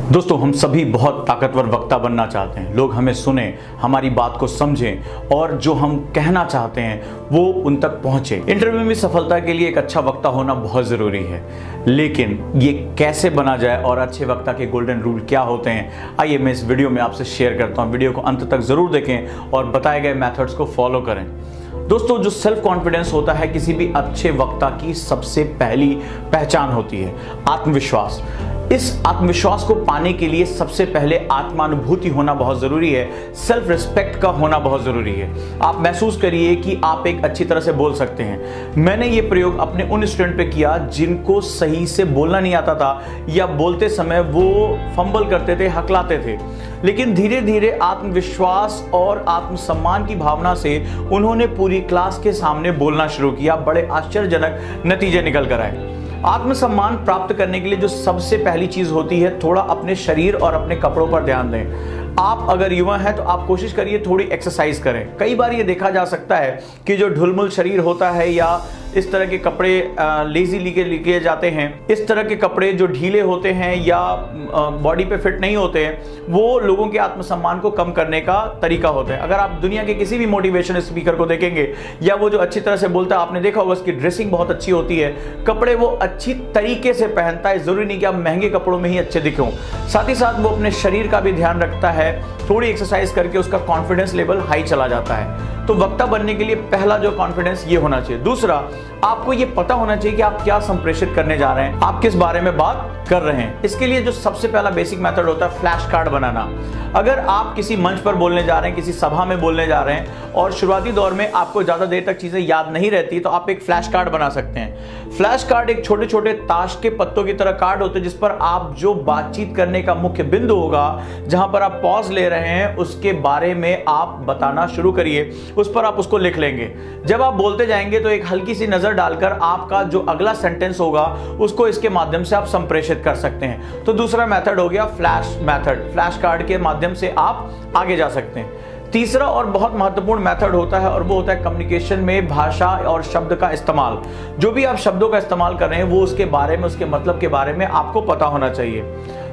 दोस्तों, हम सभी बहुत ताकतवर वक्ता बनना चाहते हैं। लोग हमें सुने, हमारी बात को समझें और जो हम कहना चाहते हैं वो उन तक पहुंचे। इंटरव्यू में सफलता के लिए एक अच्छा वक्ता होना बहुत ज़रूरी है, लेकिन ये कैसे बना जाए और अच्छे वक्ता के गोल्डन रूल क्या होते हैं, आइए मैं इस वीडियो में आपसे शेयर करता हूँ। वीडियो को अंत तक ज़रूर देखें और बताए गए मेथड्स को फॉलो करें। दोस्तों, जो सेल्फ कॉन्फिडेंस होता है किसी भी अच्छे वक्ता की सबसे पहली पहचान होती है आत्मविश्वास। इस आत्मविश्वास को पाने के लिए सबसे पहले आत्मानुभूति होना बहुत जरूरी है, सेल्फ रिस्पेक्ट का होना बहुत जरूरी है। आप महसूस करिए कि आप एक अच्छी तरह से बोल सकते हैं। मैंने ये प्रयोग अपने उन स्टूडेंट पे किया जिनको सही से बोलना नहीं आता था या बोलते समय वो फंबल करते थे, हकलाते थे, लेकिन धीरे धीरे आत्मविश्वास और आत्मसम्मान की भावना से उन्होंने पूरी क्लास के सामने बोलना शुरू किया। बड़े आश्चर्यजनक नतीजे निकल कर आए। आत्मसम्मान प्राप्त करने के लिए जो सबसे पहली चीज होती है, थोड़ा अपने शरीर और अपने कपड़ों पर ध्यान दें। आप अगर युवा हैं तो आप कोशिश करिए थोड़ी एक्सरसाइज करें। कई बार ये देखा जा सकता है कि जो ढुलमुल शरीर होता है या इस तरह के कपड़े लेजी लिखे जाते हैं, इस तरह के कपड़े जो ढीले होते हैं या बॉडी पे फिट नहीं होते हैं, वो लोगों के आत्मसम्मान को कम करने का तरीका होता है। अगर आप दुनिया के किसी भी मोटिवेशन स्पीकर को देखेंगे या वो जो अच्छी तरह से बोलता है, आपने देखा होगा उसकी ड्रेसिंग बहुत अच्छी होती है, कपड़े वो अच्छी तरीके से पहनता है। जरूरी नहीं कि आप महंगे कपड़ों में ही अच्छे दिखों, साथ ही साथ वो अपने शरीर का भी ध्यान रखता है। थोड़ी एक्सरसाइज करके उसका कॉन्फिडेंस लेवल हाई चला जाता है। तो वक्ता बनने के लिए पहला जो कॉन्फिडेंस ये होना चाहिए। दूसरा, आपको ये पता होना चाहिए कि आप क्या संप्रेषित करने जा रहे हैं, आप किस बारे में बात कर रहे हैं। इसके लिए जो सबसे पहला बेसिक मेथड होता है फ्लैश कार्ड बनाना। अगर आप किसी मंच पर बोलने जा रहे हैं, किसी सभा में बोलने जा रहे हैं और शुरुआती दौर में आपको ज्यादा देर तक चीजें याद नहीं रहती, तो आप एक फ्लैश कार्ड बना सकते हैं। फ्लैश कार्ड एक छोटे छोटे ताश के पत्तों की तरह कार्ड होते हैं जिस पर आप जो बातचीत करने का मुख्य बिंदु होगा, जहां पर आप पॉज ले रहे हैं, उसके बारे में आप बताना शुरू करिए। उस पर आप उसको लिख लेंगे। जब आप बोलते जाएंगे तो एक हल्की सी नजर डालकर आपका जो अगला सेंटेंस होगा उसको इसके माध्यम से आप संप्रेषित कर सकते हैं। तो दूसरा मेथड हो गया फ्लैश मेथड। फ्लैश कार्ड के माध्यम से आप आगे जा सकते हैं। तीसरा और बहुत महत्वपूर्ण मेथड होता है और वो होता है कम्युनिकेशन में भाषा और शब्द का इस्तेमाल। जो भी आप शब्दों का इस्तेमाल कर रहे हैं वो उसके बारे में, उसके मतलब के बारे में आपको पता होना चाहिए।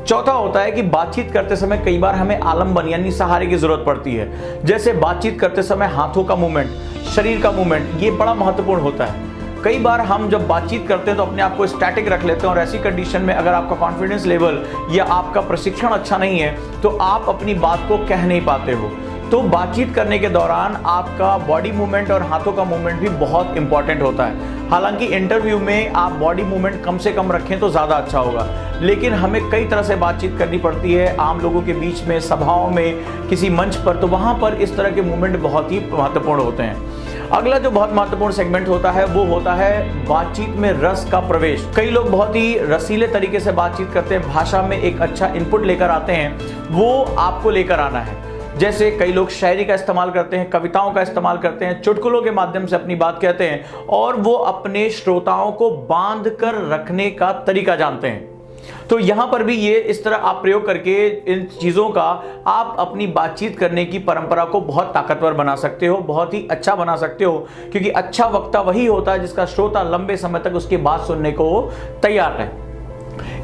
चौथा होता है कि बातचीत करते समय कई बार हमें आलंबन यानी सहारे की जरूरत पड़ती है। जैसे बातचीत करते समय हाथों का मूवमेंट, शरीर का मूवमेंट, ये बड़ा महत्वपूर्ण होता है। कई बार हम जब बातचीत करते हैं तो अपने आप को स्टैटिक रख लेते हैं और ऐसी कंडीशन में अगर आपका कॉन्फिडेंस लेवल या आपका प्रशिक्षण अच्छा नहीं है तो आप अपनी बात को कह नहीं पाते हो। तो बातचीत करने के दौरान आपका बॉडी मूवमेंट और हाथों का मूवमेंट भी बहुत इंपॉर्टेंट होता है। हालांकि इंटरव्यू में आप बॉडी मूवमेंट कम से कम रखें तो ज़्यादा अच्छा होगा, लेकिन हमें कई तरह से बातचीत करनी पड़ती है, आम लोगों के बीच में, सभाओं में, किसी मंच पर, तो वहाँ पर इस तरह के मूवमेंट बहुत ही महत्वपूर्ण होते हैं। अगला जो बहुत महत्वपूर्ण सेगमेंट होता है वो होता है बातचीत में रस का प्रवेश। कई लोग बहुत ही रसीले तरीके से बातचीत करते हैं, भाषा में एक अच्छा इनपुट लेकर आते हैं, वो आपको लेकर आना है। जैसे कई लोग शायरी का इस्तेमाल करते हैं, कविताओं का इस्तेमाल करते हैं, चुटकुलों के माध्यम से अपनी बात कहते हैं और वो अपने श्रोताओं को बांध कर रखने का तरीका जानते हैं। तो यहां पर भी ये इस तरह आप प्रयोग करके इन चीजों का आप अपनी बातचीत करने की परंपरा को बहुत ताकतवर बना सकते हो, बहुत ही अच्छा बना सकते हो, क्योंकि अच्छा वक्ता वही होता है जिसका श्रोता लंबे समय तक उसकी बात सुनने को तैयार है।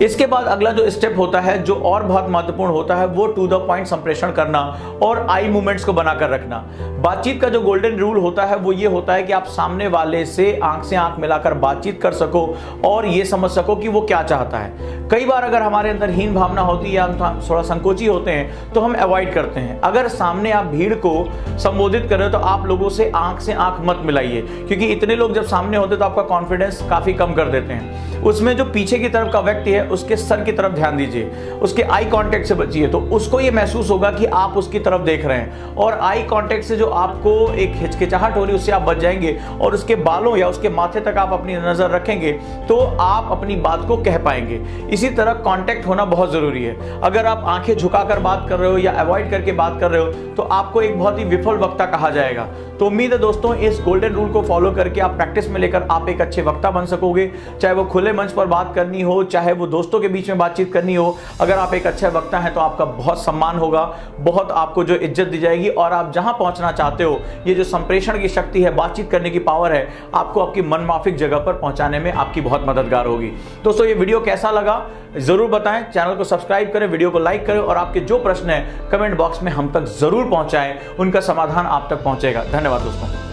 इसके बाद अगला जो स्टेप होता है, जो और बहुत महत्वपूर्ण होता है, वो टू द पॉइंट संप्रेषण करना और आई मूवमेंट्स को बनाकर रखना। बातचीत का जो गोल्डन रूल होता है वो ये होता है कि आप सामने वाले से आंख मिलाकर बातचीत कर सको और ये समझ सको कि वो क्या चाहता है। कई बार अगर हमारे अंदर हीन भावना होती है या हम थोड़ा संकोची होते हैं तो हम अवॉइड करते हैं। अगर सामने आप भीड़ को संबोधित कर रहे हो तो आप लोगों से आंख मत मिलाइए, क्योंकि इतने लोग जब सामने होते तो आपका कॉन्फिडेंस काफी कम कर देते हैं। उसमें जो पीछे की तरफ का व्यक्ति है उसके सर की तरफ ध्यान दीजिए, उसके आई कांटेक्ट से बचिए, तो उसको ये महसूस होगा कि आप उसकी तरफ देख रहे हैं और आई कांटेक्ट से जो आपको एक हिचकिचाहट हो रही है उससे आप बच जाएंगे और उसके बालों या उसके माथे तक आप अपनी नजर रखेंगे तो आप अपनी बात को कह पाएंगे। इसी तरह कांटेक्ट होना बहुत जरूरी है। अगर आप आंखें झुकाकर बात कर रहे हो या अवॉइड करके बात कर रहे हो तो आपको एक बहुत ही विफल वक्ता कहा जाएगा। तो उम्मीद है दोस्तों इस गोल्डन रूल को फॉलो करके आप प्रैक्टिस में लेकर आप एक अच्छे वक्ता बन सकोगे। चाहे वो खुले मंच पर बात करनी हो, चाहे वो दोस्तों के बीच में बातचीत करनी हो, अगर आप एक अच्छे वक्ता हैं तो आपका बहुत सम्मान होगा, बहुत आपको जो इज्जत दी जाएगी, और आप जहां पहुंचना चाहते हो, ये जो संप्रेषण की शक्ति है, बातचीत करने की पावर है, आपको आपकी मनमाफिक जगह पर पहुंचाने में आपकी बहुत मददगार होगी। दोस्तों, ये वीडियो कैसा लगा जरूर बताएं, चैनल को सब्सक्राइब करें, वीडियो को लाइक करें, और आपके जो प्रश्न है कमेंट बॉक्स में हम तक जरूर पहुंचाएं, उनका समाधान आप तक पहुंचेगा। धन्यवाद दोस्तों।